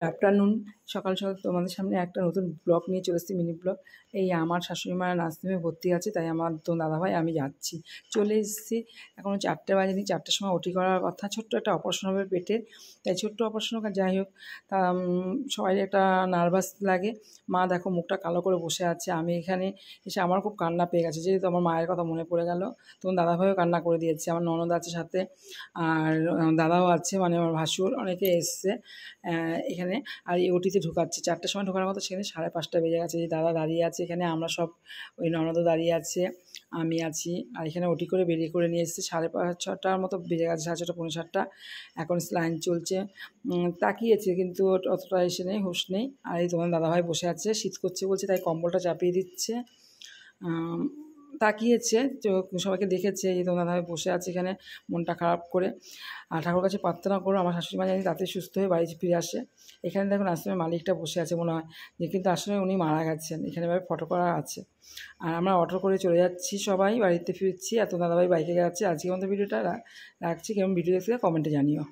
Afternoon সকাল সকাল তোমাদের সামনে একটা নতুন ব্লগ নিয়ে চলে এসেছি, মিনি ব্লগ। এই আমার শাশুড়ি মা নার্সিংহোমে ভর্তি আছে, তাই আমার তো দাদাভাই আমি যাচ্ছি, চলে এসেছি। এখনও 4টে বাজেনি, 4টের সময় ওটি করার কথা। ছোট্ট একটা অপারেশন হবে পেটের, তাই ছোট্ট অপারেশন হোক, যাই হোক তা সবাই একটা নার্ভাস লাগে। মা দেখো মুখটা কালো করে বসে আছে। আমি এখানে এসে আমার খুব কান্না পেয়ে গেছে, যেহেতু আমার মায়ের কথা মনে পড়ে গেল। তখন দাদাভাইও কান্না করে দিয়েছে, আমার ননদ আছে সাথে, আর দাদাও আছে, মানে আমার ভাসুর, অনেকে এসছে এখানে। আর এই ওটিতে ঢোকাচ্ছে 4টার সময় ঢোকার কথা, সেখানে 5:30 বেজে গেছে। যে দাদা দাঁড়িয়ে আছে এখানে, আমরা সব, ওই ননদও দাঁড়িয়ে আছে, আমি আছি। আর এখানে ওটি করে বেরিয়ে করে নিয়ে এসেছি 5:30-6টার মতো বেজে গেছে, 6:30 পৌনে 7টা। এখন লাইন চলছে, তাকিয়েছে কিন্তু অতটা এসে নেই, হুঁশ নেই। আর এই তোমার দাদাভাই বসে আছে, শীত করছে বলছে, তাই কম্বলটা চাপিয়ে দিচ্ছে। তাকিয়েছে, তো সবাইকে দেখেছে। এই তোমার দাদাভাই বসে আছে এখানে মনটা খারাপ করে। আর ঠাকুর কাছে প্রার্থনা করো আমার শাশুড়ি মা জানি তাড়াতাড়ি সুস্থ হয়ে বাড়ি ফিরে আসে। এখানে দেখুন আশ্রমের মালিকটা বসে আছে মনে হয়, যে কিন্তু আসলে উনি মারা গেছেন। এখানে এবার ফটো করা আছে। আর আমরা অটো করে চলে যাচ্ছি, সবাই বাড়িতে ফিরছি। এত দাদাভাই বাইকে যাচ্ছে। আজকের মতো ভিডিওটা রাখছি। কেমন ভিডিও দেখতে কমেন্টে জানিও।